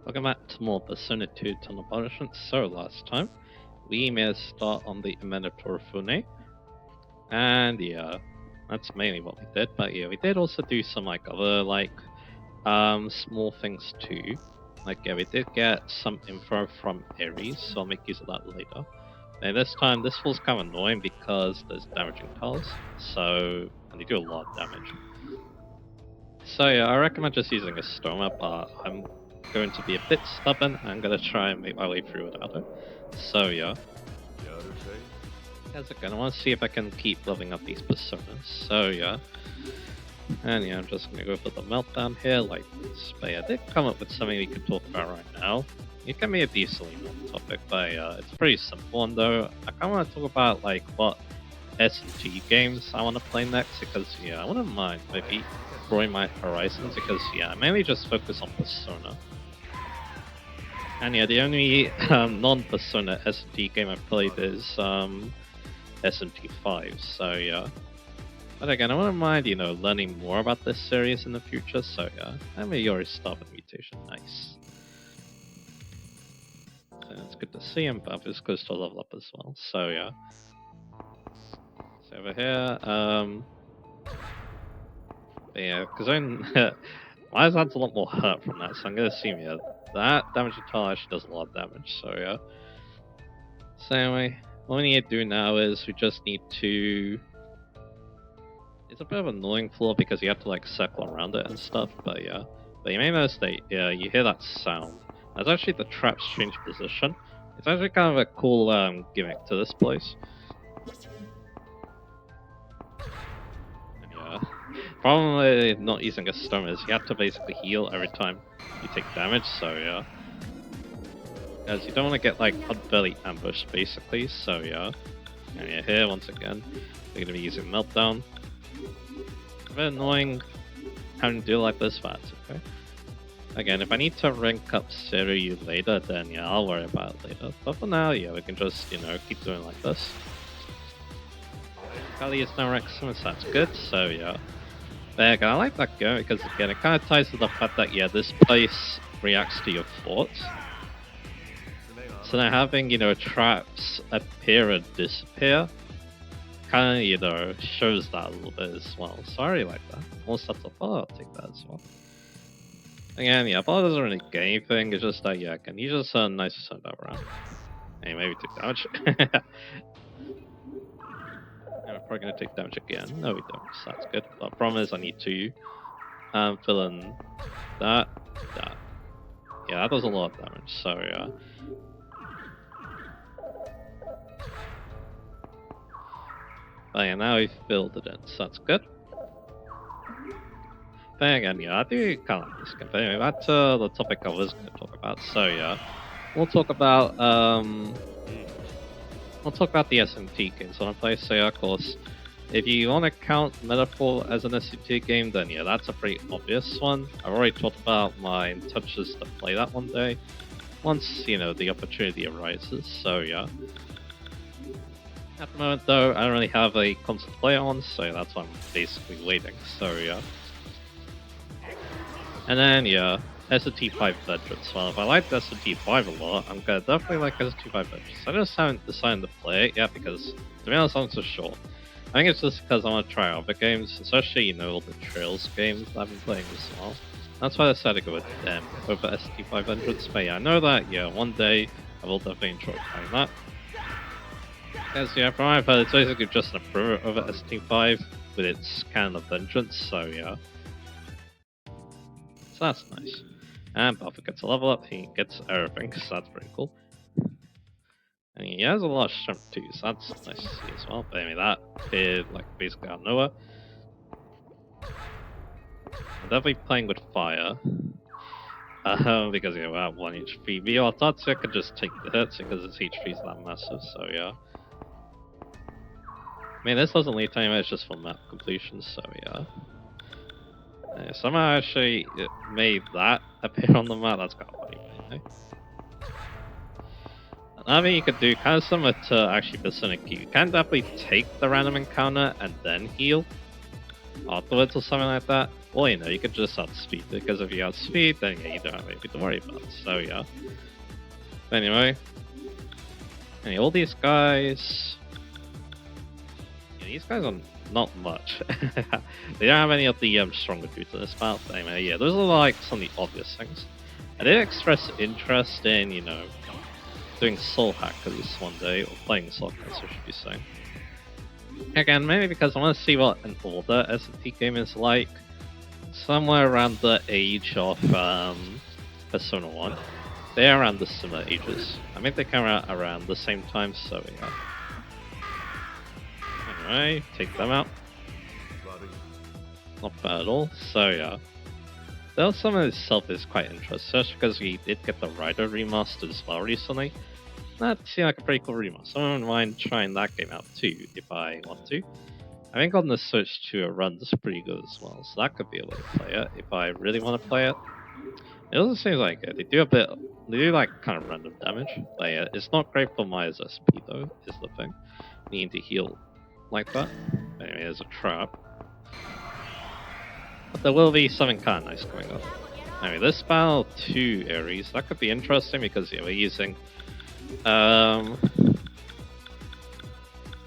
Welcome back to more Persona 2 Tunnel Punishment. So last time, we made a start on the amended Torifune, and yeah, that's mainly what we did, but yeah, we did also do some other small things too. We did get some info from Ares, so I'll make use of that later. And this time, this was kind of annoying because there's damaging tiles, and they do a lot of damage. So yeah, I recommend just using a Stoma, but I'm going to be a bit stubborn. I'm going to try and make my way through without it. So yeah. As again, I want to see if I can keep leveling up these personas. So yeah. And yeah, I'm just going to go for the meltdown here like this. But yeah, I did come up with something we could talk about right now. It can be a decently long topic, but yeah, it's a pretty simple one though. I kind of want to talk about what S&T games I want to play next, because yeah, I wouldn't mind maybe growing my horizons, because yeah, I mainly just focus on Persona. And yeah, the only non-Persona S&T game I've played is S&T 5, so yeah. But again, I wouldn't mind, learning more about this series in the future, so yeah. I'm a Yori Starving Mutation, nice. So it's good to see him, but it's good to level up as well, so yeah. So over here, yeah, because my hand's a lot more hurt from that, so I'm gonna assume, yeah, that damaging tile actually does a lot of damage, so yeah. So anyway, what we need to do now is we just need to... It's a bit of an annoying flaw because you have to circle around it and stuff, but yeah. But you may notice that, yeah, you hear that sound. That's actually the trap's change position. It's actually kind of a cool gimmick to this place. Yeah. Problem with not using a stone is you have to basically heal every time you take damage, so yeah. Because you don't want to get unfairly ambushed basically, so yeah. And yeah, here once again, we're gonna be using Meltdown. A bit annoying having to do like this, but it's okay. Again, if I need to rank up Seiryu later, then yeah, I'll worry about it later. But for now, yeah, we can just, keep doing like this. Kali is now ranked 7, so that's good, so yeah. But again, I like that going because again, it kind of ties to the fact that, yeah, this place reacts to your thoughts. So now having, traps appear and disappear kind of, shows that a little bit as well. So I really like that. More stuff to follow, I'll take that as well. Again, yeah, but it doesn't really get anything, it's just that, yeah, again, he's just nice to send that around. Hey, maybe take damage. And we're probably going to take damage again. No, we don't, so that's good. But the problem is I need to fill in that. Yeah, that does a lot of damage, so yeah. But yeah, now we've filled it in, so that's good. But again, yeah, I do kind of like this game. But anyway, back to the topic I was going to talk about. So yeah, we'll talk about the S&T games on a play. So yeah, of course, if you want to count Metaphor as an S&T game, then yeah, that's a pretty obvious one. I've already talked about my intentions to play that one day, once the opportunity arises. So yeah. At the moment, though, I don't really have a console to play on, so that's why I'm basically waiting. So yeah. And then yeah, S&T 5 Vengeance. Well, if I like S&T 5 a lot, I'm gonna definitely like S&T 5 Vengeance. I just haven't decided to play it yet because, to be honest, I'm so short. I think it's just because I want to try other games, especially, all the Trails games I've been playing as well. That's why I decided to go with them over S&T 5 Vengeance. But yeah, I know that, yeah, one day I will definitely enjoy playing that. Because yeah, from what I've heard, it's basically just an improvement over S&T 5 with its canon of Vengeance, so yeah. So that's nice. And Buffett gets a level up, he gets everything, so that's pretty cool. And he has a lot of strength too, so that's nice to see as well. But anyway, that appeared basically out of nowhere. I'm definitely playing with fire. Because yeah, we have 1 HP. VR Tatsuya could just take the hits because its HP is that massive, so yeah. I mean, this doesn't lead to anywhere, it's just for map completion, so yeah. Somehow actually it made that appear on the map, that's kind of funny, anyway. Another thing you could do, kind of similar to actually Persona Q, you can definitely take the random encounter and then heal afterwards or something like that. Or, you know, you could just add speed, because if you add speed, then yeah, you don't have anything to worry about. So, yeah. Anyway. And all these guys... Yeah, these guys are not much. They don't have any of the stronger dudes in this battle. Anyway, yeah, those are like some of the obvious things. I did express interest in, you know, doing Soul Hackers one day, or playing Soul Hackers, I should be saying. Again, maybe because I want to see what an older S&T game is like. Somewhere around the age of Persona 1. They're around the similar ages. I think they came out around the same time, so yeah. Anyway, take them out. Not bad at all, so yeah. Though some of itself is quite interesting, just because we did get the Rider remastered as well recently. That seemed like a pretty cool remaster. I wouldn't mind trying that game out too, if I want to. I think on the Switch 2 it runs pretty good as well, so that could be a way to play it, if I really want to play it. It also seems like they do like kind of random damage, but yeah, it's not great for Maya's SP though, is the thing. Needing to heal like that. Anyway, there's a trap. But there will be something kind of nice coming up. Anyway, this battle 2 Ares, that could be interesting because yeah, we're using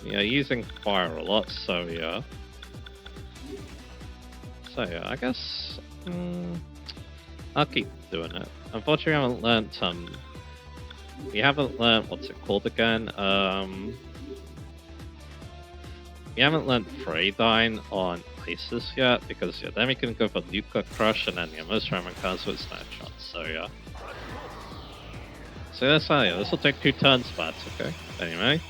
using fire a lot, so yeah. So yeah, I guess I'll keep doing it. Unfortunately, we haven't learned what's it called again. We haven't learned Freydyne on Isis yet, because yeah, then we can go for Nuka Crush, and then yeah, most random cards with Snapshot. So yeah. So that's how yeah, this will take 2 turns, but okay. Anyway.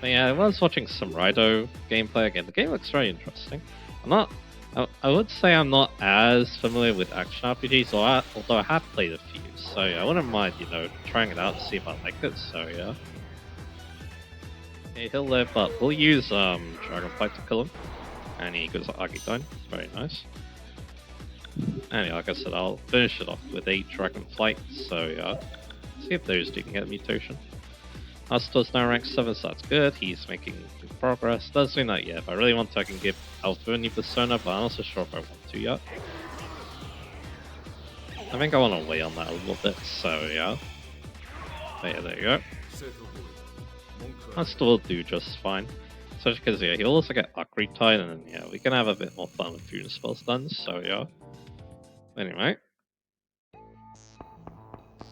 But yeah, I was watching some Rido gameplay again. The game looks very interesting. I would say I'm not as familiar with action RPGs, although I have played a few. So yeah, I wouldn't mind, you know, trying it out to see if I like it. So yeah. Okay, he'll live, but we'll use Dragonflight to kill him. And he goes Archetyne. Very nice. Anyway, like I said, I'll finish it off with a Dragonflight. So yeah. See if those two can get a mutation. Astor's now rank 7, so that's good. He's making good progress. Doesn't mean that yet. If I really want to, I can give Alpha a new persona, but I'm not so sure if I want to yet. I think I want to wait on that a little bit, so yeah. But yeah, there you go. Astor will do just fine. Especially because, yeah, he'll also get Archetyne, and then, yeah, we can have a bit more fun with Fune spells done, so yeah. Anyway.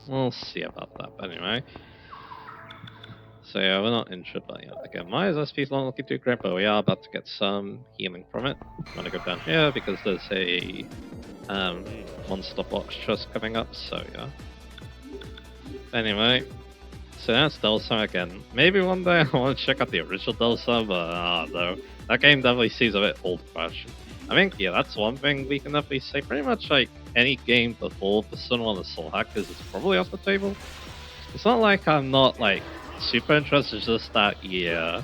We'll see about that, but anyway. So yeah, we're not injured, but yeah, again, Maya's SP is not looking too great, but we are about to get some healing from it. I'm gonna go down here because there's a monster box just coming up, so yeah. Anyway, so that's Delsa again. Maybe one day I want to check out the original Delsa, but no. That game definitely seems a bit old-fashioned. I think, yeah, that's one thing we can definitely say. Pretty much like any game before Persona 1 and Soul Hackers is probably off the table. It's not like I'm not like super interested, it's just that, yeah.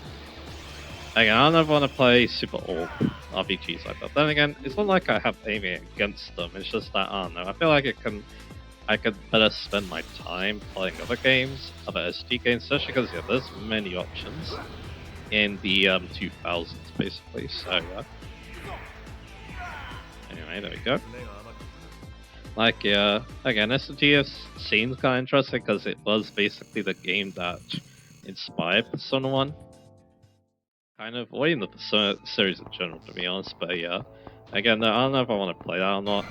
Again, I don't ever want to play super old RPGs like that. Then again, it's not like I have anything against them, it's just that, I don't know, I feel like I could better spend my time playing other games, other SG games, especially because, yeah, there's many options in the 2000s, basically, so yeah. Anyway, there we go. Like, yeah, again, SGS seems kind of interesting because it was basically the game that inspired Persona 1. Kind of, or even the Persona series in general, to be honest, but yeah. Again, I don't know if I want to play that or not.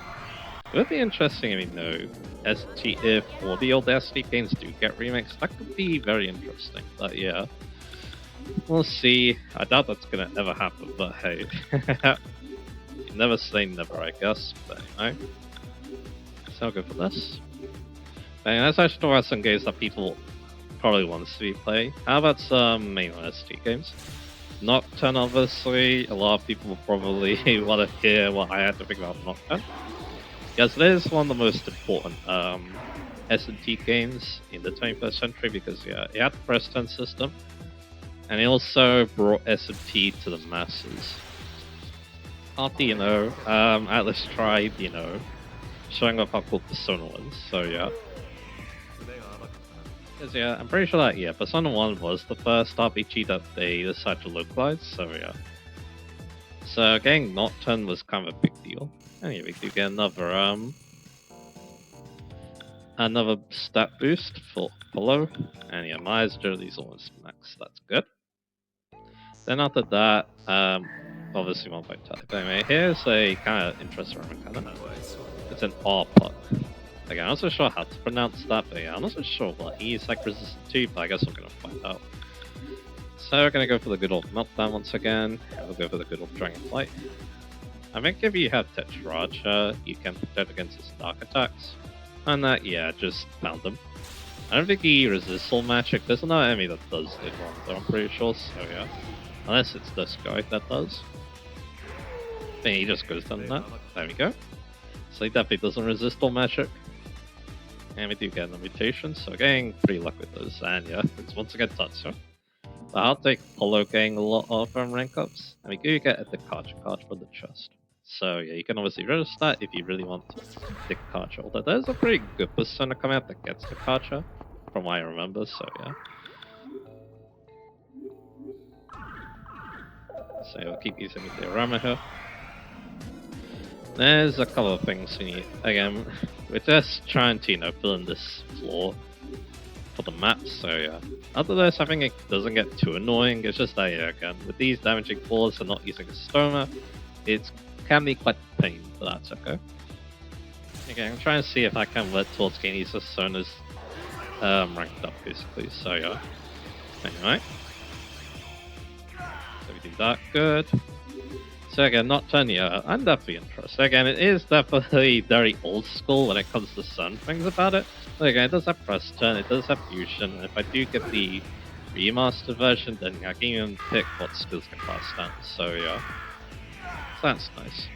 It would be interesting if, you know, if all the old SD games do get remixed. That could be very interesting, but yeah. We'll see. I doubt that's gonna ever happen, but hey. You never say never, I guess, but anyway. So I'll go for this. And let's actually talk about some games that people probably want to see play. How about some mainline SD games? Nocturne, obviously. A lot of people will probably want to hear what I had to think about Nocturne. Yes, it is one of the most important S&T games in the 21st century because, yeah, it had the press turn system. And it also brought S&T to the masses. After, you know, Atlas tried, you know, showing off how cool Persona was, so yeah. Because yeah, I'm pretty sure that, yeah, Persona 1 was the first RPG that they decided to localize, so yeah. So getting Nocturne was kind of a big deal. Anyway, we do get another stat boost for Apollo. And yeah, Maya's journey's almost max, that's good. Then after that, obviously 1.5 type. Anyway, here's a kind of interesting mechanic. It's an R puck. Like, I'm not so sure how to pronounce that, but yeah, I'm not so sure what he's like resistant to, but I guess we're gonna find out. So we're gonna go for the good old Meltdown once again, and we'll go for the good old Dragonflight. I think if you have Tetrarcha, you can protect against his dark attacks. And that, yeah, just pound him. I don't think he resists all magic. There's no enemy that does it one, though, I'm pretty sure, so yeah. Unless it's this guy that does. Then he just goes down that. There we go. So he definitely doesn't resist all magic. And we do get an mutation, so getting pretty lucky with those. And yeah, it's once again Tatsu. But I'll take Apollo getting a lot of rank ups. And we do get a Dekarcha card for the chest. So yeah, you can obviously register that if you really want Dekarcha. Although there's a pretty good persona coming out that gets Dekarcha, from what I remember, so yeah. So we'll keep using the diorama here. There's a couple of things we need. Again, we're just trying to, fill in this floor for the map, so yeah. After this, I think it doesn't get too annoying. It's just that, yeah, again, with these damaging floors and not using a stoma, it can be quite a pain, but that's okay. Again, I'm trying to see if I can work towards getting these personas ranked up, basically, so yeah. Anyway. So we do that, good. So again, Nocturne, yeah, I'm definitely interested. Again, it is definitely very old school when it comes to certain things about it. But again, it does have press turn, it does have fusion, and if I do get the remastered version, then I can even pick what skills can pass down, so yeah. So that's nice.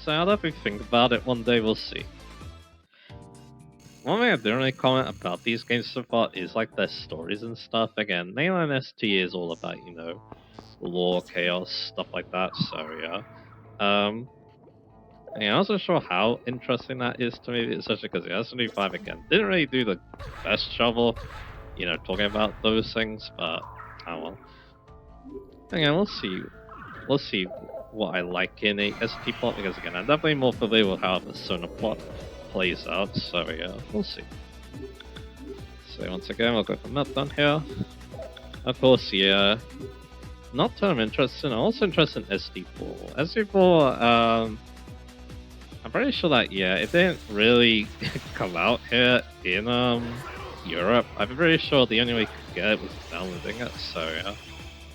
So I'll definitely think about it, one day we'll see. One thing I didn't really comment about these games so far is like their stories and stuff. Again, Mainline ST is all about, lore, chaos, stuff like that, so yeah. And I'm not so sure how interesting that is to me, especially because the S&D5 again didn't really do the best job of, talking about those things, but oh well. Again, we'll see. We'll see what I like in a ST plot, because again, I'm definitely more familiar with how the Persona plot plays out, so yeah, we'll see. So once again, we'll go for Meltdown here. Of course, yeah. Not that I'm interested in, I'm also interested in SD4. SD4, I'm pretty sure that, yeah, it didn't really come out here in Europe. I'm pretty sure the only way you could get it was downloading it, so yeah.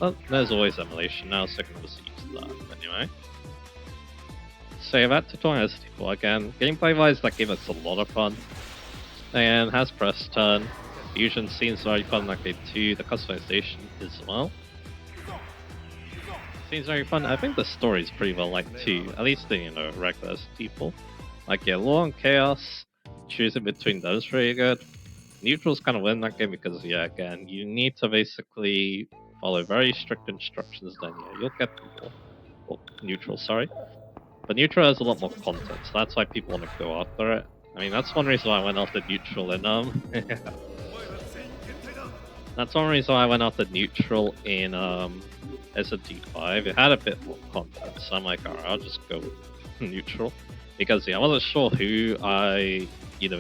But there's always emulation now, so I can obviously use that anyway. So yeah, that tutorial SD4 again. Gameplay wise, that game is a lot of fun. And has press turn. Fusion seems very fun like game 2, the customization as well. Seems very fun. I think the story is pretty well liked too, at least the regular people. Like yeah, Law and Chaos, choosing between those pretty good. Neutrals kind of win that game because yeah, again, you need to basically follow very strict instructions. Then yeah, you'll get people. Well, neutral, sorry. But neutral has a lot more content, so that's why people want to go after it. I mean, that's one reason why I went after neutral in That's one reason why I went after neutral in SD5. It had a bit more content, so I'm like, alright, I'll just go with neutral. Because yeah, I wasn't sure who I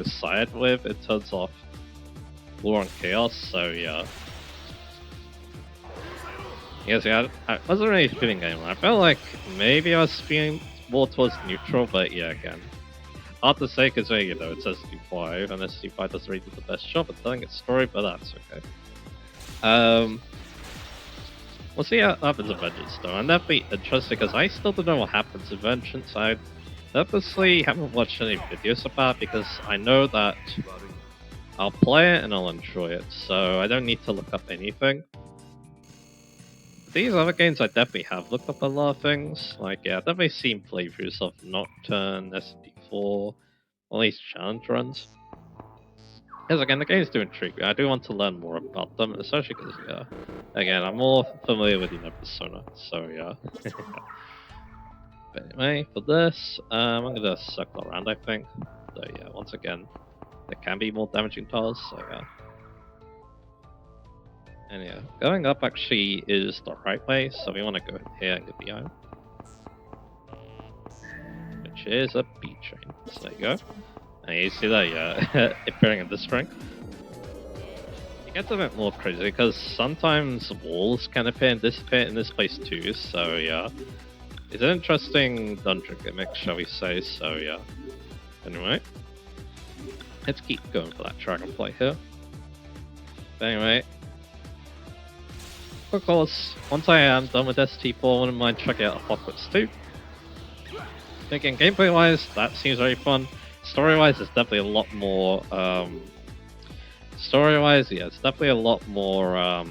sided with in terms of War and Chaos, so yeah. Yes, yeah, I wasn't really feeling anymore. I felt like maybe I was feeling more towards neutral, but yeah, again. Hard to say because, it's SD5, and SD5 doesn't really do the best job at telling its story, but that's okay. We'll see how happens in Vengeance though, and that'd be interesting because I still don't know what happens in Vengeance. I purposely haven't watched any videos about it because I know that I'll play it and I'll enjoy it, so I don't need to look up anything. These other games I definitely have looked up a lot of things, like yeah, I've definitely seen playthroughs of Nocturne, SD4, all these challenge runs. Because again, the games do intrigue me. I do want to learn more about them, especially because, yeah, again, I'm more familiar with, Persona, so yeah. But anyway, for this, I'm gonna circle around, I think. So yeah, once again, there can be more damaging tiles, so yeah. And yeah, going up actually is the right way, so we want to go here and get the iron. Which is a B train. So there you go. And you see that, yeah, appearing in this rank. It gets a bit more crazy because sometimes walls can appear and disappear in this place too, so yeah. It's an interesting dungeon gimmick, shall we say, so yeah. Anyway, let's keep going for that dragonfly here. But anyway, of course, once I am done with ST4, I wouldn't mind checking out Apocalypse 2. Thinking gameplay-wise, that seems very fun. Story-wise, it's definitely a lot more. Story-wise, yeah, it's definitely a lot more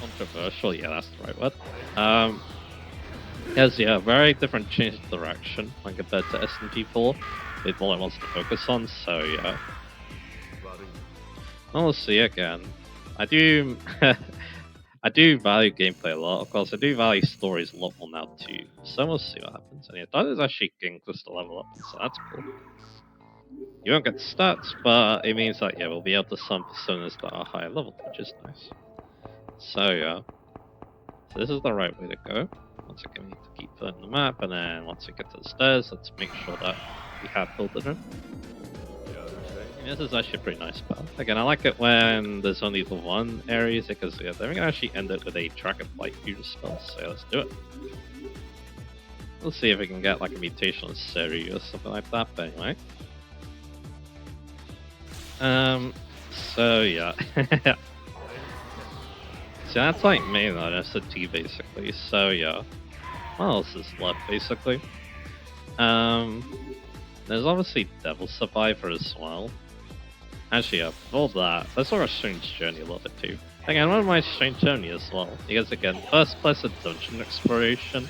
controversial. Yeah, that's the right word. Has yeah, very different change of direction when compared to SMG4. With what it wants to focus on. So yeah, we'll see again. I do. I do value gameplay a lot. Of course, I do value stories a lot more now too. So we'll see what happens. And yeah, that is actually getting close to level up, so that's cool. You won't get stats, but it means that yeah, we'll be able to summon personas that are higher level, which is nice. So yeah, so this is the right way to go. Once again, we need to keep filling the map, and then once we get to the stairs, let's make sure that we have filled it in. This is actually a pretty nice spell. Again, I like it when there's only the one area, because yeah, then we can actually end it with a dragonfly fusion spell. So yeah, let's do it. We'll see if we can get like a mutation on Seri or something like that. But anyway, so yeah, so that's like main on ST basically. So yeah, what else is left basically? There's obviously Devil Survivor as well. Actually, yeah, for all that, let's sort of Strange Journey a little bit too. Again, one of my Strange Journey as well, because again, first person dungeon exploration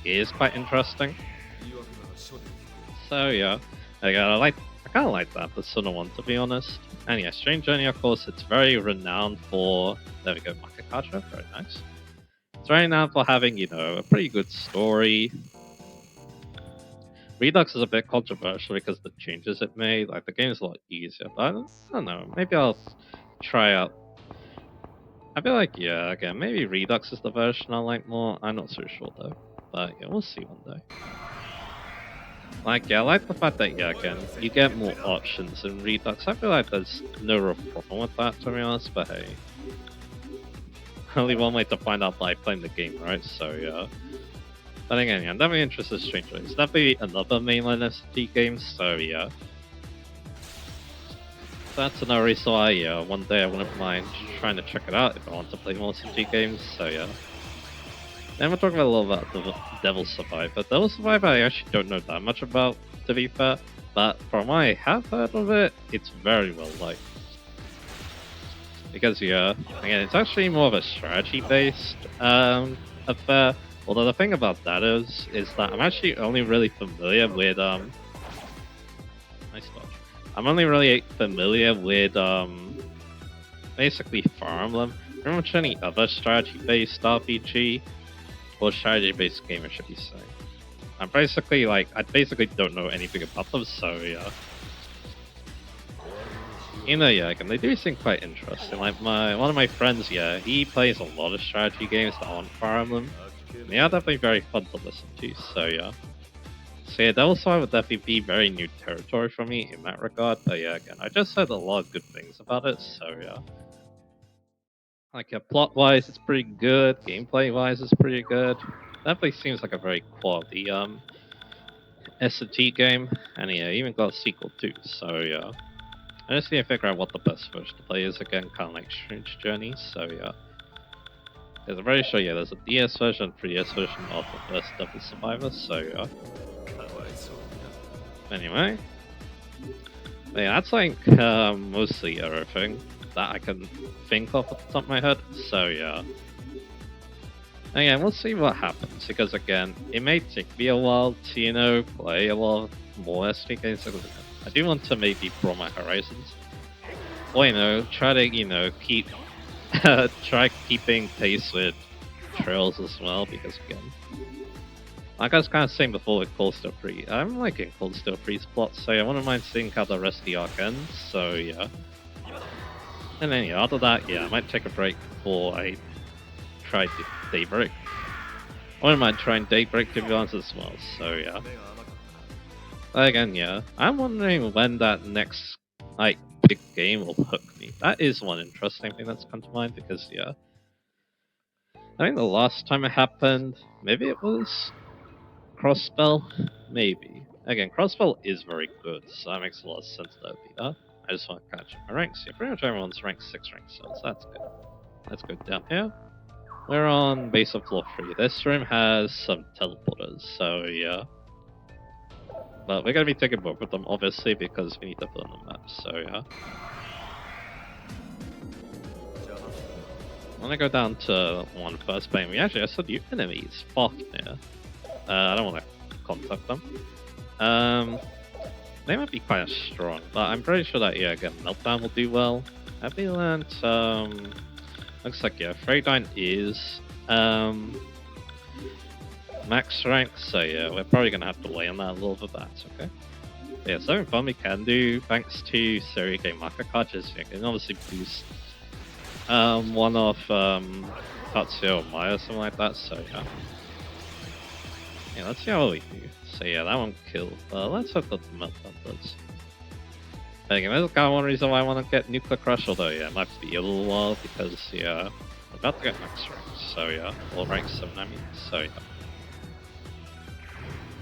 is quite interesting. So yeah, again, I kind of like that Persona 1 to be honest. And yeah, Strange Journey, of course, it's very renowned for, there we go, Makakacha, very nice. It's very renowned for having, you know, a pretty good story. Redux is a bit controversial because of the changes it made. Like, the game's a lot easier, but I don't know. Maybe I'll try out. I feel like, yeah, again, maybe Redux is the version I like more. I'm not so sure, though. But, yeah, we'll see one day. Like, yeah, I like the fact that, yeah, again, you get more options in Redux. I feel like there's no real problem with that, to be honest, but hey. Only one way to find out by playing the game, right? So, yeah. But again, yeah, I'm definitely interested in Strange Journey. It's definitely another mainline ST game, so yeah. That's another reason why, yeah, one day I wouldn't mind trying to check it out if I want to play more ST games, so yeah. Then we're talking a little about the Devil Survivor. Devil Survivor I actually don't know that much about, to be fair, but from what I have heard of it, it's very well liked. Because, yeah, again, it's actually more of a strategy-based affair. Although the thing about that is that I'm actually only really familiar with nice dodge. I'm only really familiar with basically Fire Emblem. Pretty much any other strategy-based RPG or strategy-based game, I should be saying. I'm basically like I basically don't know anything about them, so yeah. You know, yeah, again, they do seem quite interesting. Like one of my friends, yeah, he plays a lot of strategy games that aren't Fire Emblem. They are definitely very fun to listen to, so yeah. So yeah, Devil Survivor would definitely be very new territory for me in that regard, but yeah, again, I just heard a lot of good things about it, so yeah. Like, plot-wise, it's pretty good, gameplay-wise, it's pretty good. Definitely seems like a very quality, S&T game, and yeah, even got a sequel too, so yeah. I just need to figure out what the best version to play is again, kind of like Strange Journey, so yeah. Because I'm very sure, yeah, there's a DS version, 3DS version of the first Devil Survivor, so yeah. Anyway. But yeah, that's like mostly everything that I can think of at the top of my head, so yeah. Again, we'll see what happens, because again, it may take me a while to, you know, play a lot more SD games, because I do want to maybe broaden my horizons. Or, you know, try to, you know, keep try keeping pace with trails as well, because again, like I was kind of saying before with Cold Steel 3, I'm liking Cold Steel 3's plot, so I wouldn't mind seeing how the rest of the arc ends, so yeah. And then yeah, after that, yeah, I might take a break before I try Daybreak. Or I might try and Daybreak to be honest as well, so yeah. Again, yeah, I'm wondering when that next, like, big game will hook me. That is one interesting thing that's come to mind, because yeah, I think the last time it happened, maybe it was Crossspell? Maybe. Again, Crossspell is very good, so that makes a lot of sense that would be that. I just want to catch up my ranks. Yeah, pretty much everyone's rank 6, rank 7, so that's good. Let's go down here. We're on base of floor 3. This room has some teleporters, so yeah. But we're going to be taking both of them, obviously, because we need to fill in the map, so yeah. I'm going to go down to one first, but we actually have some new enemies, Fafnir. I don't want to contact them. They might be quite strong, but I'm pretty sure that, yeah, again, Meltdown will do well. Abilant, looks like, yeah, Freydine is max rank, so yeah, we're probably going to have to wait on that a little bit, but that's okay. But yeah, something fun we can do, thanks to Serie Game Marker cards, is you can obviously boost one of Tatsuya or Maya or something like that, so yeah. Yeah, let's see how we do. So yeah, that one killed. Let's hope that the Meltdown does. Again, that's kind of one reason why I want to get Nuclear Crush, although yeah, it might be a little while because yeah, we're about to get max rank, so yeah, or rank 7 I mean, so yeah.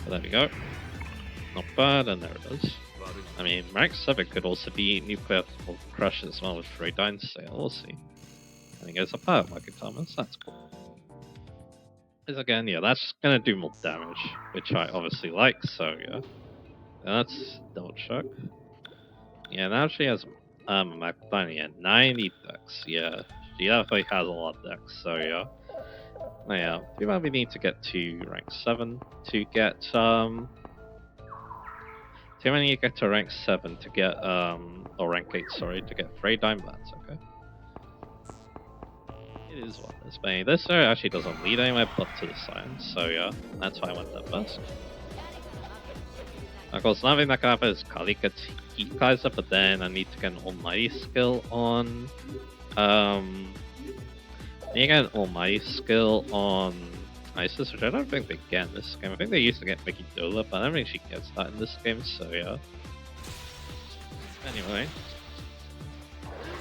But there we go. Not bad, and there it is. I mean, rank 7 could also be Nuclear Crush as well with Freydine, so yeah, we'll see. I think it's a power market Thomas, that's cool. Because again, yeah, that's gonna do more damage, which I obviously like, so yeah. Let's double check. Yeah, now she has Macbani at 90 dex, yeah. She definitely has a lot of dex, so yeah. Now, yeah, we might need to get to rank 7 to get too many get to rank 7 to get or rank 8, sorry, to get Freydine, that's okay. It is what it is. But this area actually doesn't lead anywhere but to the science, so yeah, that's why I went there first. Of course, another thing that can happen is Kali gets Heat Kaiser, but then I need to get an Almighty skill on. You get an Almighty skill on Isis, which I don't think they get in this game. I think they used to get Mickey Dola, but I don't think she gets that in this game, so yeah. Anyway.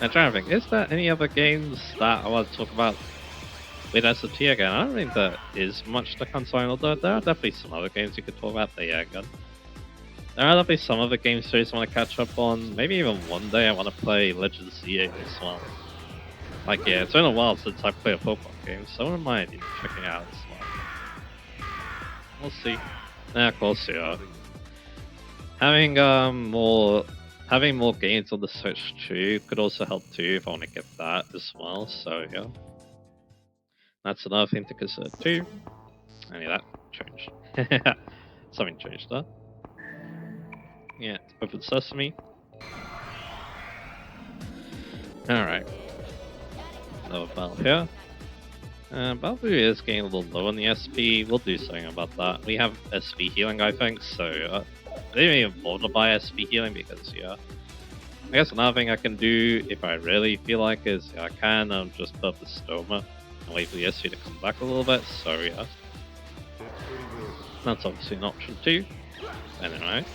I'm trying to think, is there any other games that I want to talk about with SFT again? I don't think there is much to console, although there are definitely some other games you could talk about, but yeah, again. There are definitely some other game series I want to catch up on. Maybe even one day I want to play Legend of Z8 as well. Like, yeah, it's been a while since I played a Pokemon game, so I wouldn't mind checking out as well. We'll see. Yeah, of course, yeah. Having more games on the Switch too could also help too if I want to get that as well, so yeah. That's another thing to consider too. Anyway, that changed. Something changed there. Yeah, open sesame. Alright. Another battle here. Balbu is getting a little low on the SP. We'll do something about that. We have SP healing, I think, so I didn't even bother to buy SP healing because, yeah. I guess another thing I can do if I really feel like is I can just put the Stoma and wait for the SP to come back a little bit, so yeah. That's obviously an option too. Anyway.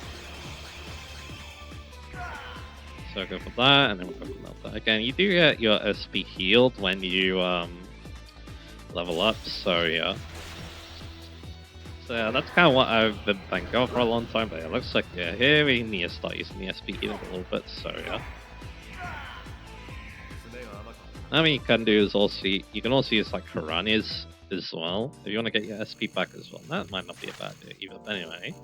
So go for that, and then we'll go for that. Again, you do get your SP healed when you level up, so yeah. So yeah, that's kind of what I've been thinking of for a long time, but it looks like, yeah, here we need to start using the SP healing a little bit, so yeah. Another thing you can do is also, you can also use like Harani's as well, if you want to get your SP back as well. That might not be a bad idea either, but anyway.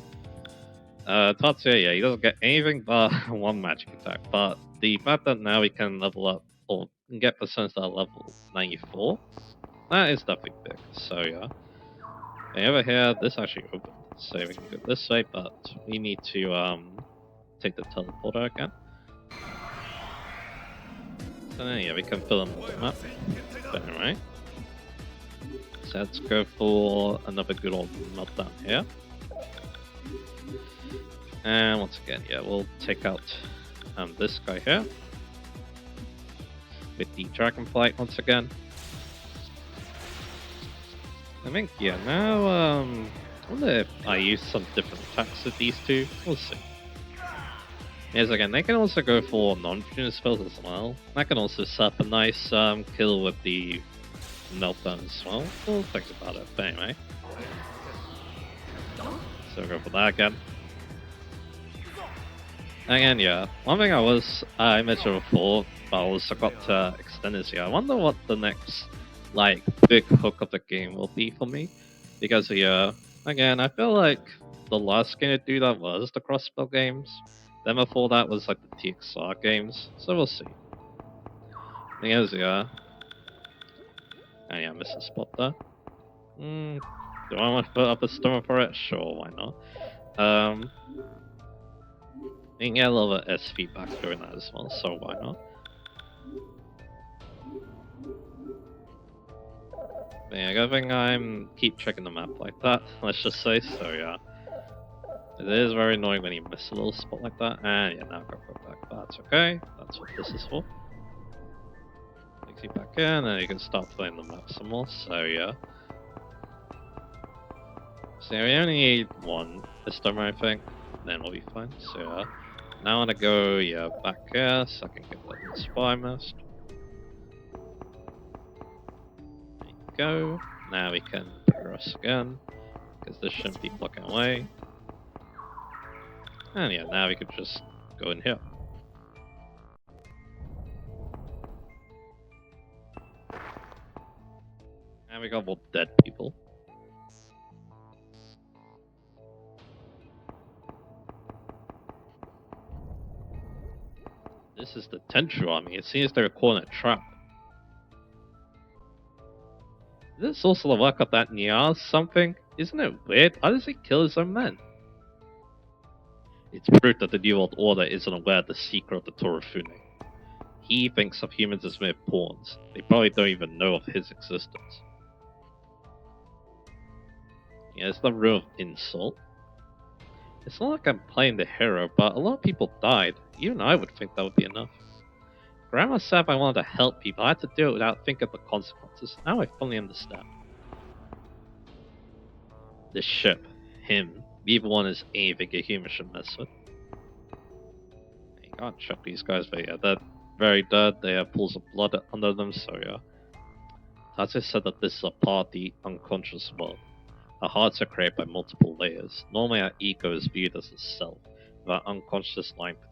Tatsuya, yeah, he doesn't get anything but one magic attack, but the fact that now we can level up, or get percents that are level 94, that is definitely big, so yeah. And over here, this actually opened, so we can go this way, but we need to take the teleporter again. So then, yeah, we can fill in the map. But anyway. So let's go for another good old meltdown here. And once again, yeah, we'll take out this guy here. with the Dragonflight once again. I think, yeah, now, I wonder if I use some different attacks with these two. We'll see. Yes, again, they can also go for non-fusion spells as well. I can also set up a nice kill with the Meltdown as well. We'll think about it, but anyway. So we'll go for that again. Again, yeah, one thing I mentioned before, but I also got to extend this here. I wonder what the next, like, big hook of the game will be for me. Because, yeah, again, I feel like the last game to do that was the crossspell games. Then before that was, like, the TXR games. So we'll see. Thing is, yeah. Oh, yeah, I missed a spot there. Do I want to put up a storm for it? Sure, why not? You can get a little bit of S feedback during that as well, so why not? But yeah, good thing I'm keep checking the map like that, let's just say, so yeah. It is very annoying when you miss a little spot like that, and yeah, now I've got to go back, but that's okay, that's what this is for. Takes you back in, and you can start playing the map some more, so yeah. So yeah, we only need one this time, I think, then we'll be fine, so yeah. Now I want to go, yeah, back here, so I can get that spy mist. There you go. Now we can progress again, because this shouldn't be blocking away. And yeah, now we could just go in here. And we got more dead people. This is the Tenchu army. It seems they're caught in a trap. Is this also the work of that Niaz something? Isn't it weird? Why does he kill his own men? It's proof that the New World Order isn't aware of the secret of the Torifune. He thinks of humans as mere pawns. They probably don't even know of his existence. Yeah, it's the real insult. It's not like I'm playing the hero, but a lot of people died. Even I would think that would be enough. Grandma said if I wanted to help people, I had to do it without thinking of the consequences. Now I fully understand. This ship, him, neither one is anything a human should mess with. You can't check these guys, but yeah, they're very dead. They have pools of blood under them, so yeah. As I said that this is a part of the unconscious world. Our hearts are created by multiple layers. Normally our ego is viewed as a self, with our unconscious lying beneath.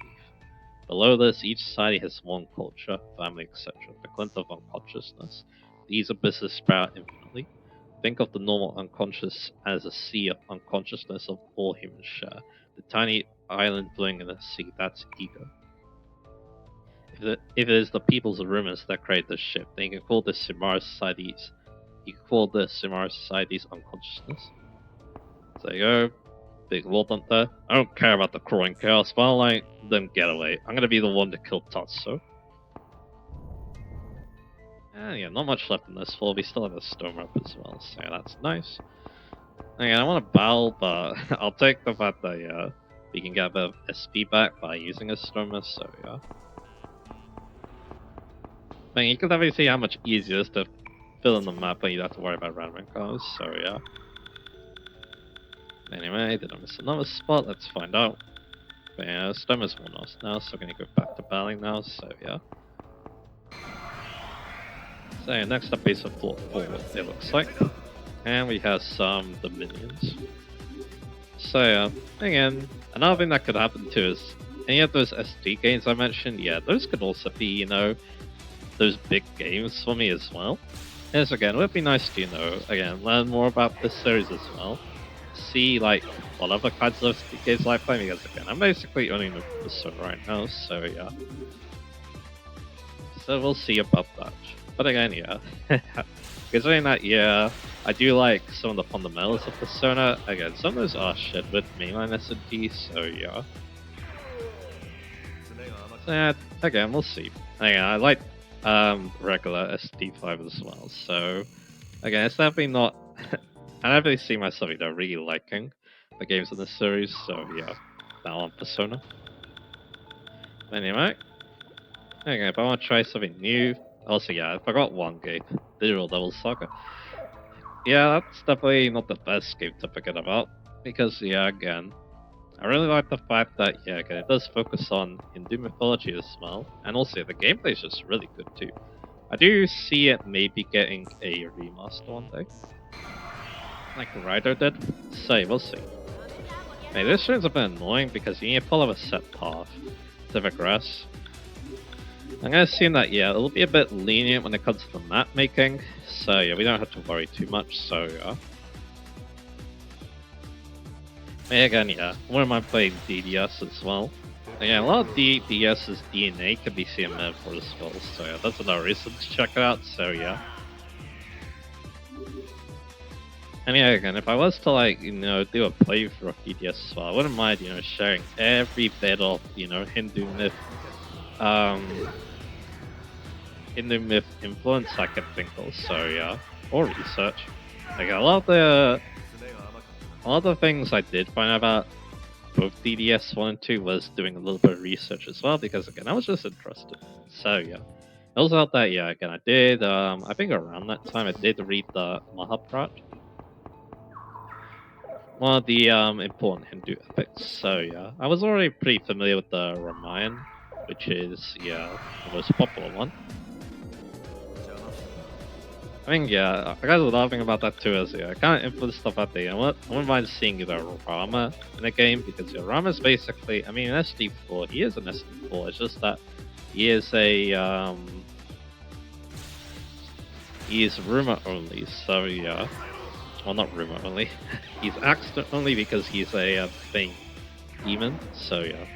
Below this, each society has one culture, family, etc. The glint of unconsciousness. These abysses sprout infinitely. Think of the normal unconscious as a sea of unconsciousness of all humans share. The tiny island floating in the sea, that's ego. If it is the people's rumors that create this ship, then you can call this Sumara Society's unconsciousness. So there you go. Big Lord Hunter. I don't care about the crawling chaos, but I'll let them get away. I'm gonna be the one to kill Tatsu. And yeah, not much left in this floor. We still have a storm up as well, so yeah, that's nice. Again, I want to battle, but I'll take the fact that we can get a bit of SP back by using a stormer, so yeah. I mean, you can definitely see how much easier it is to fill in the map when you don't have to worry about random encounters, so yeah. Anyway, did I miss another spot? Let's find out. But yeah, Stormer's won us now, so we're gonna go back to battling now, so yeah. So yeah, next up is a floor 4, it looks like. And we have some Dominions. So yeah, again, another thing that could happen too is any of those SD games I mentioned, yeah, those could also be, you know, those big games for me as well. And so again, it would be nice to, you know, again, learn more about this series as well. See, like, what other kinds of games I play, because again, I'm basically owning the Persona right now, so yeah. So we'll see about that. But again, yeah. Considering that, yeah, I do like some of the fundamentals of Persona. Again, some of those are shit with mainline S&D, so yeah. So yeah, again, we'll see. Again, I like regular SD5 as well, so again, it's definitely not... I don't really see myself, you know, really liking the games in this series, so yeah, that one Persona. Anyway, okay, if I want to try something new, Also, yeah, I forgot one game, Digital Devil Saga. Yeah, that's definitely not the best game to forget about, because, yeah, again, I really like the fact that, yeah, again, it does focus on Hindu mythology as well, and also the gameplay is just really good too. I do see it maybe getting a remaster one day, like Rider did. So, we'll see. Hey, this one's a bit annoying because you need to follow a set path to progress. I'm gonna assume that, yeah, it'll be a bit lenient when it comes to the map making, so yeah, we don't have to worry too much, so yeah. Again, yeah, I wouldn't mind playing DDS as well. Again, a lot of DDS's DNA can be seen in Metaphor as well, so yeah, that's another reason to check it out, so yeah. And yeah, again, if I was to, like, you know, do a playthrough of DDS as well, I wouldn't mind, you know, sharing every bit of, you know, Hindu myth influence I can think of, so yeah, or research. Like a lot of the things I did find out about both DDS 1 and 2 was doing a little bit of research as well, because again, I was just interested. So yeah. It also helped that, yeah, again, I did, I think around that time I did read the Mahabharat, one of the important Hindu epics. So yeah, I was already pretty familiar with the Ramayana, which is, yeah, the most popular one. I think, yeah, I guess another thing about that too is, yeah, I kind of influence stuff out there. I wouldn't mind seeing the Rama in the game, because, yeah, Rama's basically, I mean, an SD4, he is an SD4, it's just that he is he is rumor only, so yeah. Well, not rumor only, he's accident only because he's a thing demon, so yeah.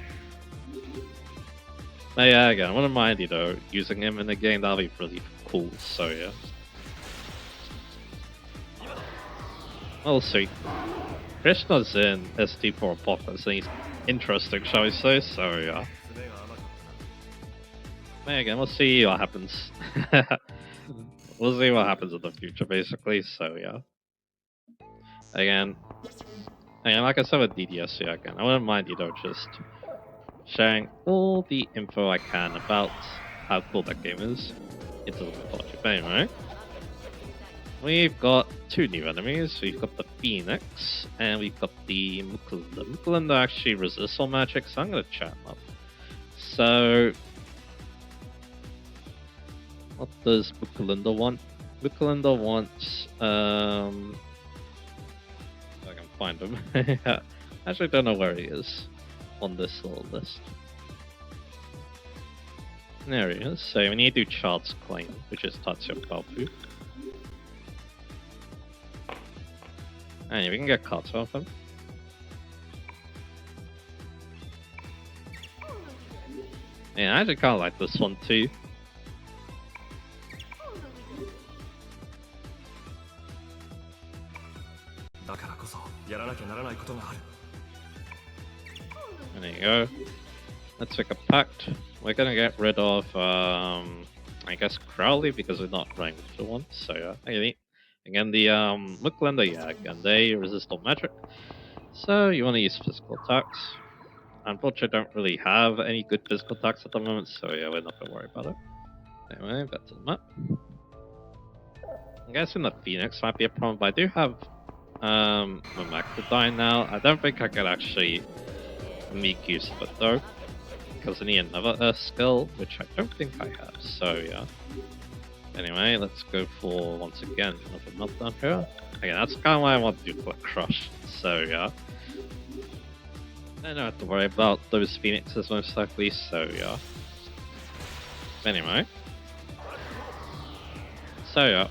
But yeah, again, I wouldn't mind, you know, using him in the game, that'll be really cool, so yeah. We'll see. Krishna's in SD4 Apocalypse, and he's interesting, shall we say, so yeah. But again, we'll see what happens. We'll see what happens in the future, basically, so yeah. Again, like I said with DDS, yeah, again, I wouldn't mind, you know, just sharing all the info I can about how cool that game is into the mythology. But anyway, we've got two new enemies. We've got the Phoenix, and we've got the Mukunda. Mukunda actually resists all magic, so I'm going to chat him up. So, what does Mukunda want? Mukunda wants, I can find him. I actually don't know where he is on this little list. There he is. So we need to do Child's Claim, which is Tatsuya Kalpu. And we can get cards off him. Yeah, I actually kind of like this one too. And there you go. Let's make a pact. We're gonna get rid of, I guess Crowley, because we're not running the one. So yeah, again the Mukunda, yeah, again they resist all magic. So you want to use physical attacks. Unfortunately, I don't really have any good physical attacks at the moment, so yeah, we're not gonna worry about it. Anyway, back to the map. I'm guessing the Phoenix might be a problem, but I do have Macrodine now. I don't think I could actually make use of it though, because I need another skill, which I don't think I have, so yeah. Anyway, let's go for, once again, another meltdown here. Again, that's kind of why I want to do Flip Crush, so yeah. I don't have to worry about those Phoenixes most likely, so yeah. Anyway. So yeah.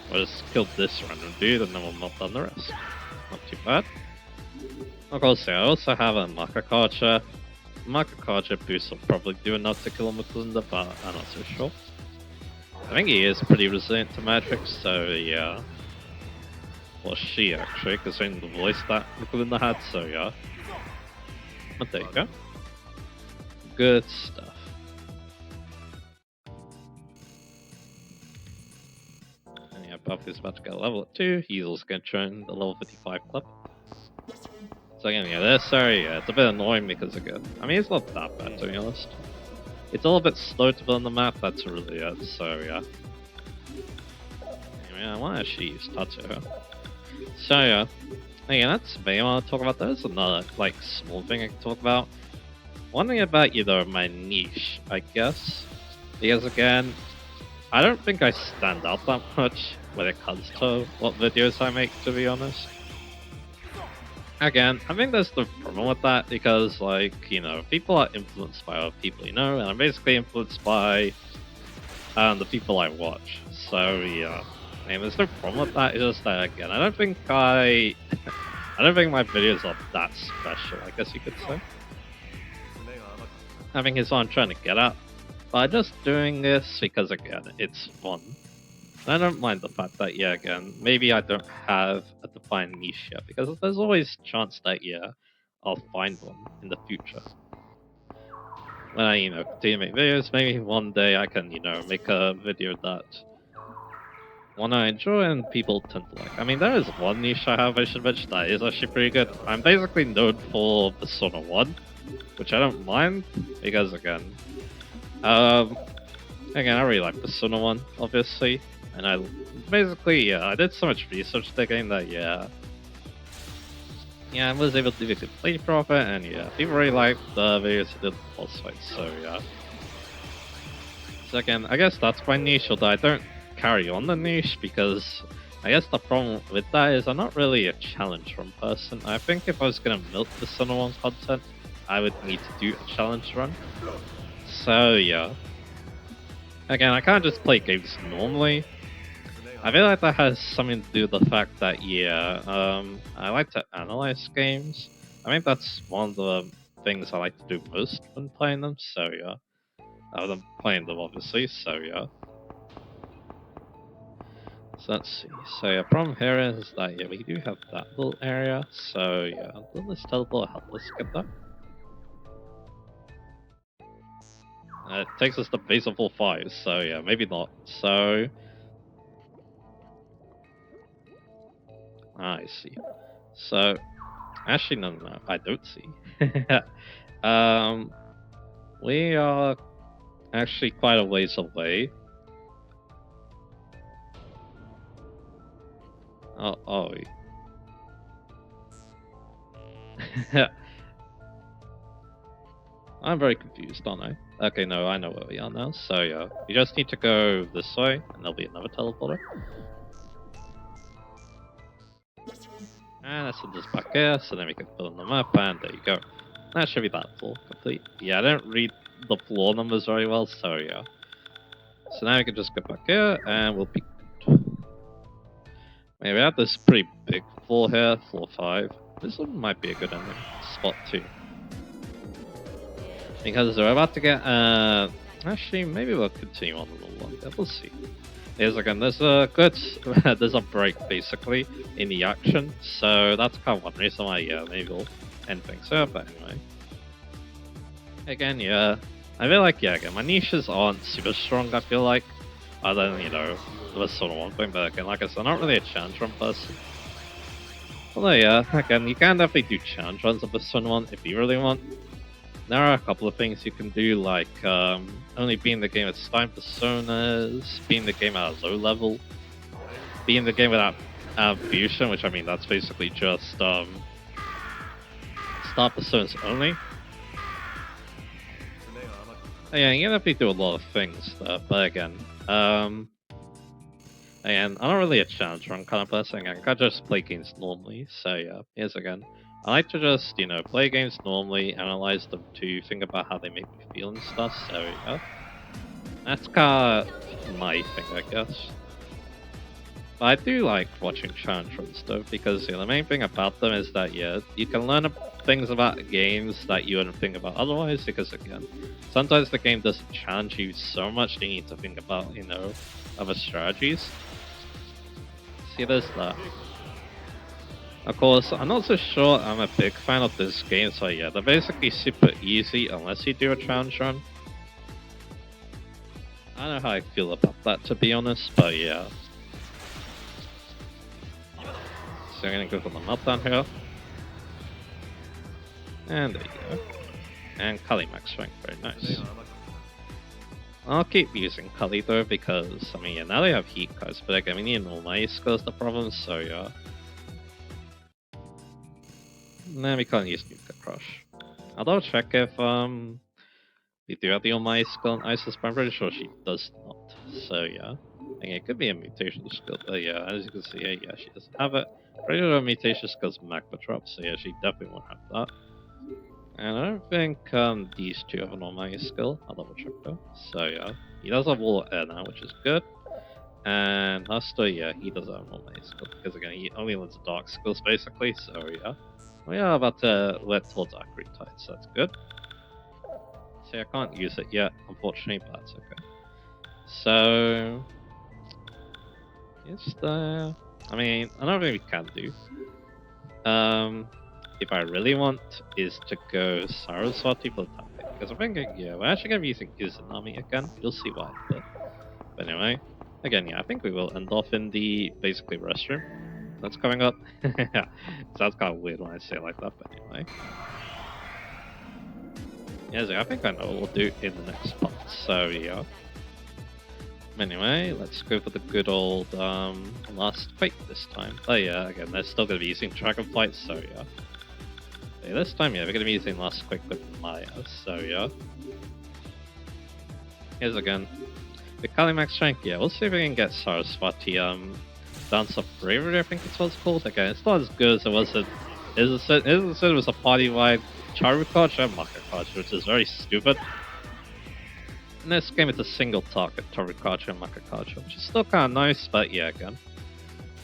We'll just kill this random dude and then we'll melt down the rest. Not too bad. Of course, I also have a Makakarcha. Makakarcha boost will probably do enough to kill Mukunda, but I'm not so sure. I think he is pretty resilient to magic, so yeah. Well, she actually, considering the voice that Mukunda had, so yeah. But there you go. Good stuff. And yeah, Buffy is about to get a level at 2. He's also going to join the level 55 club. So again, yeah, sorry, yeah, it's a bit annoying because again, I mean, it's not that bad to be honest. it's a little bit slow to build the map, that's really it, so yeah. Anyway, I want to actually use Tattoo. So yeah, again, that's me. I want to talk about there's another like small thing I can talk about. One thing about my niche, I guess, because again, I don't think I stand out that much when it comes to what videos I make, to be honest. Again, I think there's the problem with that because, like, people are influenced by other people, and I'm basically influenced by the people I watch. So yeah, I mean, there's no problem with that. It's just that again, I don't think I don't think my videos are that special. I guess you could say. I think it's what I'm trying to get at. By just doing this because again, it's fun. I don't mind the fact that again, maybe I don't have a defined niche yet because there's always chance that I'll find one in the future. When I continue to make videos, maybe one day I can make a video that one I enjoy and people tend to like. I mean, there is one niche I have I should mention that is actually pretty good. I'm basically known for Persona 1, which I don't mind because again, I really like Persona 1, obviously, and I basically, I did so much research to the game that, I was able to do a good playthrough of it, and people really liked the videos I did the boss fights, so yeah. So again, I guess that's my niche, although I don't carry on the niche, because I guess the problem with that is I'm not really a challenge run person. I think if I was gonna milk Persona 1 content, I would need to do a challenge run. So yeah. Again, I can't just play games normally. I feel like that has something to do with the fact that I like to analyze games. I think that's one of the things I like to do most when playing them, so yeah. Other than playing them obviously, so yeah. So let's see. So yeah, problem here is that we do have that little area, so yeah, let's teleport help us get that. It takes us to base of all 5, so yeah, maybe not. So I see. So actually, no, I don't see. We are actually quite a ways away. Oh. I'm very confused, aren't I? Okay, no, I know where we are now. So yeah, you just need to go this way, and there'll be another teleporter. And let's send this back here, so then we can fill in the map, and there you go. That should be that floor complete. Yeah, I don't read the floor numbers very well, so yeah. So now we can just go back here, and we'll be good. Maybe we have this pretty big floor here, floor 5. This one might be a good ending spot too. Because we're about to get, actually, maybe we'll continue on a little longer, we'll see. There's there's a break basically in the action, so that's kind of one reason why, maybe we'll end things up, but anyway. Again, I feel like, again, my niches aren't super strong, I feel like, other than, the sort of one thing, but again, like I said, I'm not really a challenge run person. Although, again, you can definitely do challenge runs of Persona 1 if you really want. There are a couple of things you can do, like only being the game with Stein Personas, being the game at a low level, being the game without fusion, which I mean that's basically just Star Personas only. Yeah, you can definitely do a lot of things there, but again, I'm not really a challenge run kind of person. I can just play games normally, so yeah, here's again. I like to just, play games normally, analyze them to think about how they make me feel and stuff, so yeah. That's kind of my thing, I guess. But I do like watching challenge runs though, because the main thing about them is that, you can learn things about games that you wouldn't think about otherwise, because again, sometimes the game doesn't challenge you so much that you need to think about, other strategies. See, there's that. Of course, I'm not so sure I'm a big fan of this game, so yeah, they're basically super easy unless you do a challenge run. I don't know how I feel about that, to be honest, but yeah. So I'm gonna go for the meltdown here. And there you go. And Kali Max Strength, very nice. I'll keep using Kali though because, I mean, yeah, now they have heat cards, but again, we need normal ice is the problem, so yeah. Nah, we can't use Nuka Crush. I'll double check if, we do have the All Might skill on Isis, but I'm pretty sure she does not, so yeah. I mean, it could be a mutation skill, but yeah, as you can see, yeah, she doesn't have it. Pretty sure mutation skill's Magma Drop, so yeah, she definitely won't have that. And I don't think these two have an Almighty skill. I'll double check though. So yeah, he does have Wall of Air now, which is good. And Huster, yeah, he does have an Almighty skill because again, he only learns Dark skills basically. So yeah, we are about to let towards Dark Tide, so that's good. See, I can't use it yet, unfortunately, but that's okay. So, it's I mean, another thing we can do, if I really want, is to go Saraswati for the time being. Because I'm thinking, yeah, we're actually going to be using Izanami again. You'll see why. But anyway, again, yeah, I think we will end off in the, basically, restroom that's coming up. Sounds kind of weird when I say it like that, but anyway. Yeah, so I think I know what we'll do in the next part, so yeah. Anyway, let's go for the good old last quake this time. Oh yeah, again, they're still going to be using Dragonflight, so yeah. Okay, this time, yeah, we're going to be using last quake with Maya, so yeah. Here's again. The Kalimax strength, yeah, we'll see if we can get Saraswati Dance of Bravery, I think it's what it's called. Again, it's not as good as it was it was a party-wide Charukoch and Makakoch, which is very stupid. In this game, it's a single target, Torifune and Makakoch, which is still kind of nice, but yeah, again.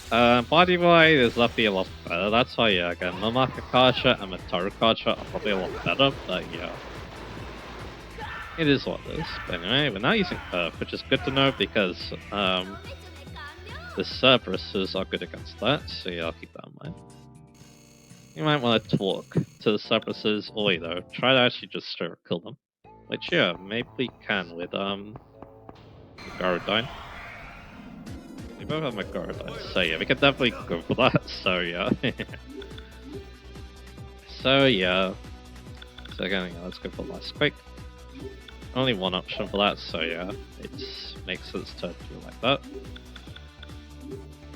Body-wise is definitely a lot better, that's why, yeah, again, the Makakoch and the Torifune are probably a lot better, but yeah. It is what it is. But anyway, we're now using Earth, which is good to know because the Cerberuses are good against that, so yeah, I'll keep that in mind. You might want to talk to the Cerberuses, or wait though, try to actually just straight up kill them. Which yeah, maybe we can with Garodine. We both have Garodine, so yeah, we can definitely go for that, so yeah. So yeah. So again, yeah, let's go for Last Quake. Only one option for that, so yeah, it makes sense to do it like that.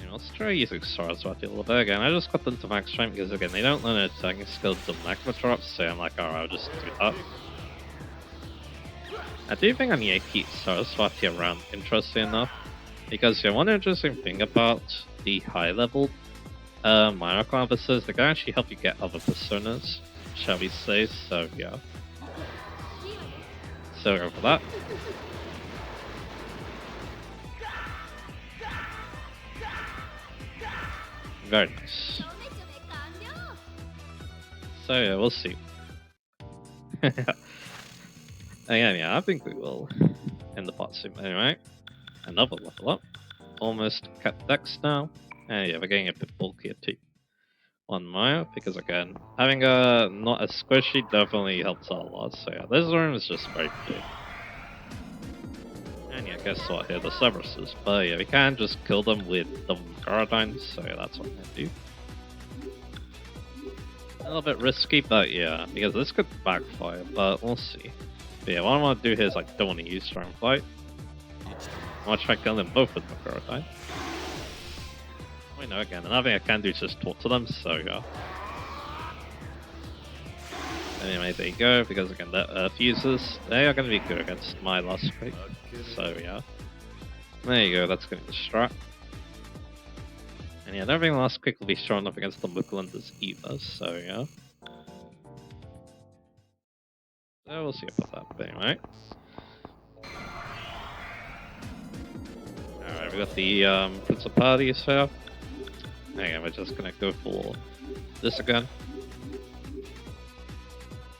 Let's try using Saraswati a little bit again. I just got them to max strength because again, they don't learn a attacking skill to Magma Drops, so I'm like, alright, I'll just do that. I do think I need to keep Saraswati around, interesting enough, because yeah, one interesting thing about the high level minor officers, they can actually help you get other personas, shall we say, so yeah. So go for that. Very nice. So yeah, we'll see. Again, yeah, I think we will end the part soon. Anyway, another level up. Almost cut decks now. And yeah, we're getting a bit bulkier too. On Maya, because again, having a not as squishy definitely helps out a lot. So yeah, this room is just very big. And yeah, guess what? Here, the Cerberuses. But yeah, we can just kill them with the Garodine, so yeah, that's what I'm gonna do. A little bit risky, but yeah, because this could backfire, but we'll see. But yeah, what I want to do here is like, don't want to use Dragonflight. I want to try killing them both with the Garodine. Wait, no, again, another thing I can do is just talk to them, so yeah. Anyway, there you go, because again, the Earth users, they are going to be good against my last quake. So yeah. There you go, that's going to be the strat. And yeah, I don't think the last quake will be strong enough against the Mukalanders either, so yeah. So we'll see about that, but anyway. Alright, we got the Principalities here. Again, we're just gonna go for this again.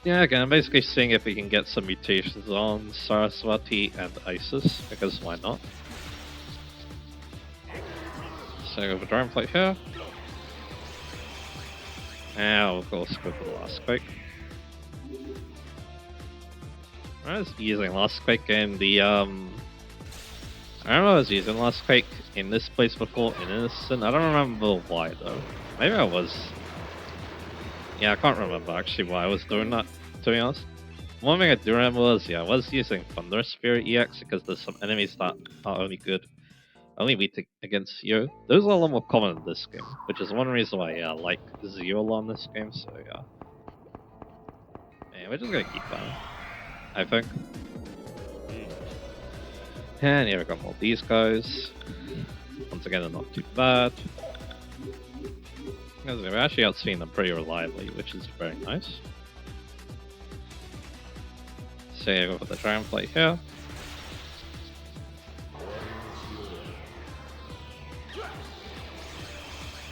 Yeah, again, I'm basically seeing if we can get some mutations on Saraswati and Isis, because why not? So go for Dragonflight here. And we'll go for the Last Quake. I was using Last Quake in the I remember I was using Last Quake in this place before in Innocent. I don't remember why though. Maybe I was. Yeah, I can't remember actually why I was doing that, to be honest. One thing I do remember was, I was using Thunder Spirit EX because there's some enemies that are only weak against Zero. Those are a lot more common in this game, which is one reason why I like Zero a lot in this game, so yeah. And we're just gonna keep going, I think. And here we got more of these guys. Once again, they're not too bad. Because we've actually outseen them pretty reliably, which is very nice. So yeah, go for the Dragonflight here.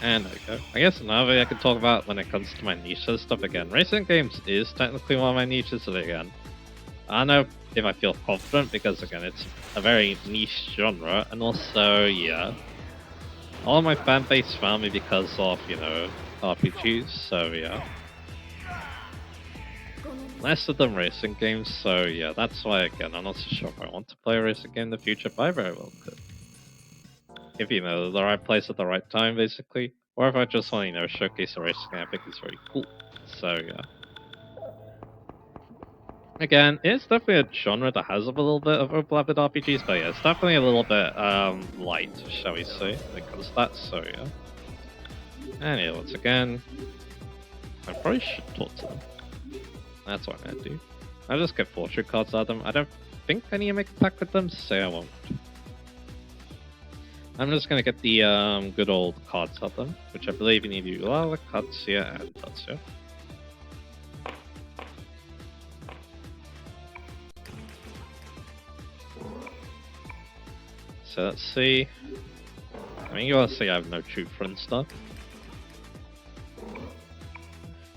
And there we go. I guess another thing I can talk about when it comes to my niches stuff again. Racing games is technically one of my niches, but again, I don't know if I feel confident because again, it's a very niche genre, and also, yeah, all of my fan base found me because of, RPGs, so yeah. Less of them racing games, so yeah, that's why again, I'm not so sure if I want to play a racing game in the future, but I very well could. If the right place at the right time, basically. Or if I just want to, showcase a racing game I think is very cool. So yeah. Again, it's definitely a genre that has a little bit of overlap with RPGs, but yeah, it's definitely a little bit light, shall we say, when it comes to that, so yeah. And yeah, once again, I probably should talk to them. That's what I'm gonna do. I'll just get fortune cards out of them. I don't think I need to make a pack with them, so I won't. I'm just gonna get the good old cards of them, which I believe you need to do Lava, Katsuya, and Tatsuya. So let's see. I mean, you also see I have no true friend stuff.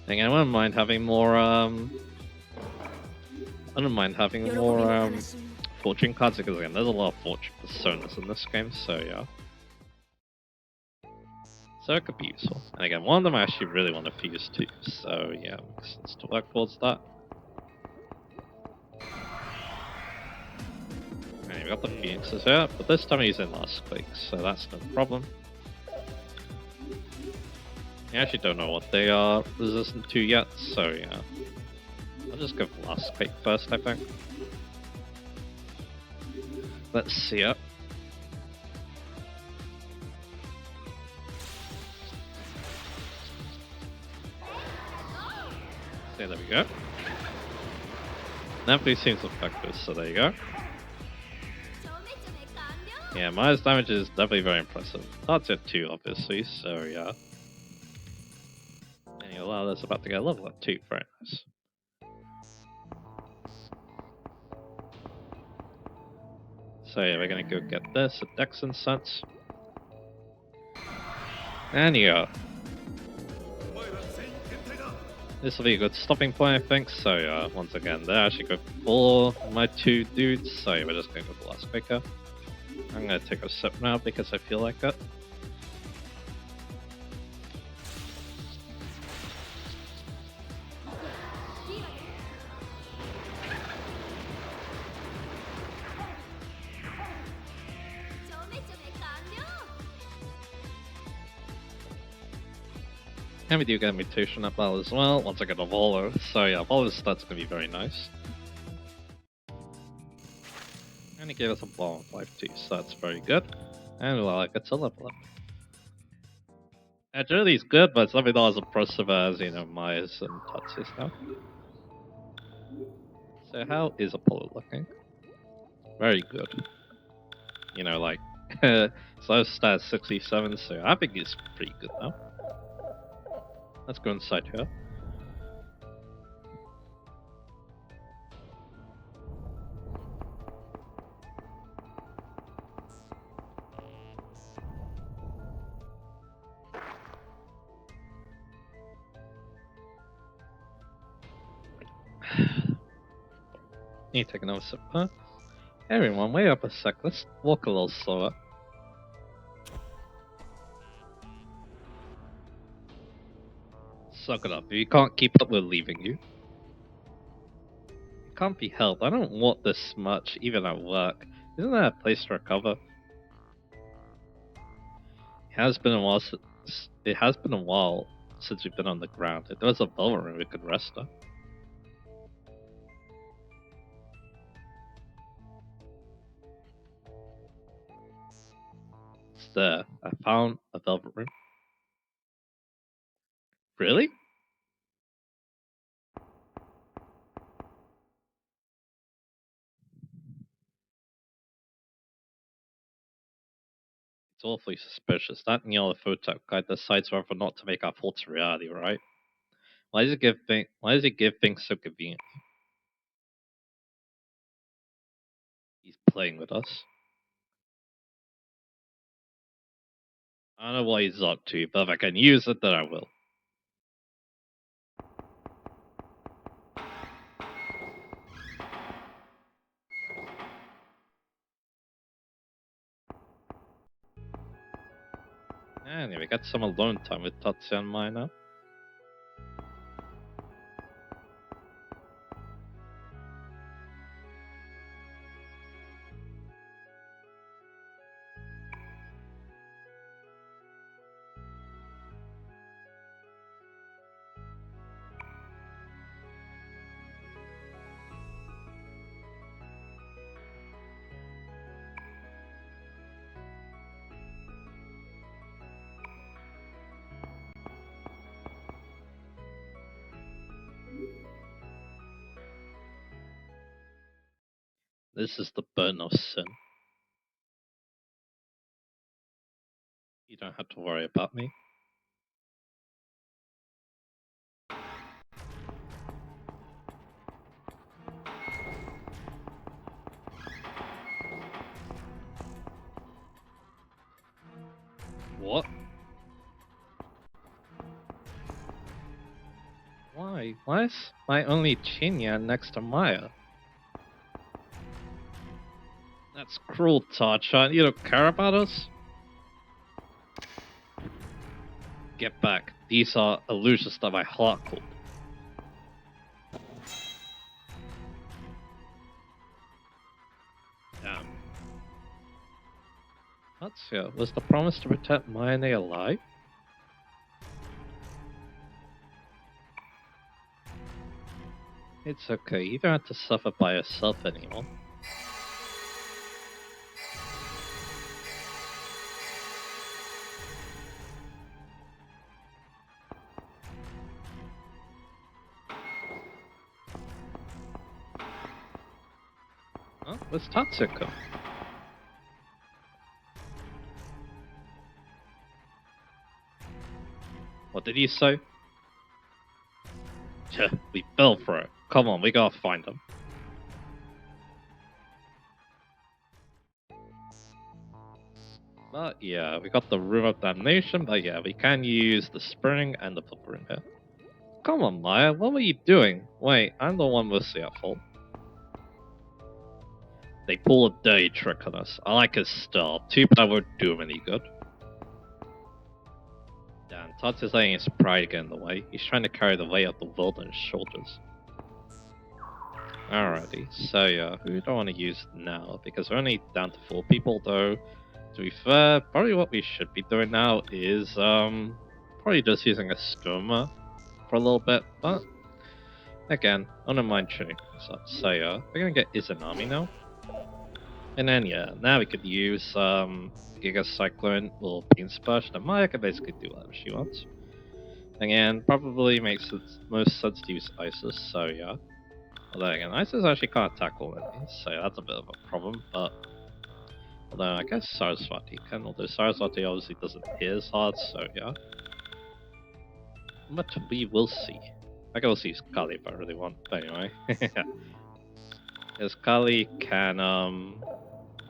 Again, I wouldn't mind having more fortune cards because again, there's a lot of fortune personas in this game, so yeah. So it could be useful. And again, one of them I actually really want to fuse too, so yeah, makes sense to work towards that. And we got the Phoenixes here, but this time he's in Last Quake, so that's no problem. I actually don't know what they are resistant to yet, so yeah. I'll just go for Last Quake first, I think. Let's see it. Okay, there we go. Definitely seems effective, so there you go. Yeah, minus damage is definitely very impressive. That's it too, obviously, so yeah. And you allow this about to get level up too, very nice. So yeah, we're gonna go get this, a Dex and such. And yeah. This will be a good stopping point, I think, so yeah, once again, they actually go for my two dudes, so yeah, we're just gonna go for the last quicker. I'm gonna take a sip now because I feel like it. And we do get a mutation up battle as well, once I get a Volo. So yeah, Volo's stats gonna be very nice. And he gave us a blow on 5-2, so that's very good. And well, I get to level up. Agility's good, but it's not as impressive as, Maya's and Tatsu's now. So how is Apollo looking? Very good. So stats 67, so I think he's pretty good now. Let's go inside here. Need to take another sip, huh? Everyone, wait up a sec. Let's walk a little slower. Suck it up. If you can't keep up, we're leaving you. It can't be helped. I don't want this much, even at work. Isn't there a place to recover? It has been a while since we've been on the ground. If there was a bell room, we could rest her. there. I found a velvet room. Really? It's awfully suspicious. That Neon photo guy decides whether or not to make our thoughts a reality, right? Why does he give things so convenient? He's playing with us. I don't know what he's up to, but if I can use it, then I will. Anyway, got some alone time with Tatsuya and Mai now. This is the burden of sin. You don't have to worry about me. What? Why? Why is my only Chinya next to Maya? That's cruel, Tachan. You don't care about us? Get back. These are illusions that my heart called. Damn. Tatsuya, was the promise to protect Mayane alive? It's okay, you don't have to suffer by yourself anymore. Huh? Where's Tatsuya? What did you say? We fell for it. Come on, we gotta find him. But yeah, we got the Room of Damnation, but yeah, we can use the Spring and the Flipper in here. Come on, Maya, what were you doing? Wait, I'm the one mostly at fault. They pull a dirty trick on us. I like his style. Too bad I won't do him any good. Damn, Tots is letting his pride get in the way. He's trying to carry the weight of the world on his shoulders. Alrighty, so yeah, we don't want to use it now, because we're only down to 4 people though. To be fair, probably what we should be doing now is, probably just using a skirmer for a little bit, but again, I don't mind tuning things up. So yeah, we're gonna get Izanami now. And then yeah, now we could use Giga Cyclone or Beam Splash, and Maya can basically do whatever she wants. Again, probably makes it most sense to use Isis, so yeah. Although again, Isis actually can't tackle enemies, so that's a bit of a problem, but although I guess Saraswati can, although Saraswati obviously doesn't hit as hard, so yeah. But we will see. I can also use Kali if I really want, but anyway. Because Kali can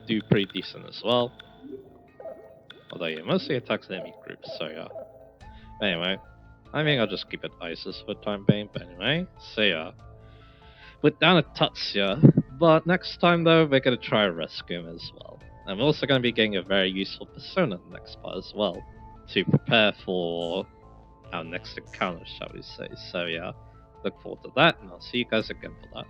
do pretty decent as well. Although he mostly attacks enemy groups, so yeah. Anyway, I think I'll just keep it Isis for the time being, but anyway, so yeah. We're down at Tatsuya, but next time though, we're gonna try to rescue him as well. And we're also gonna be getting a very useful persona in the next part as well, to prepare for our next encounter, shall we say. So yeah, look forward to that, and I'll see you guys again for that.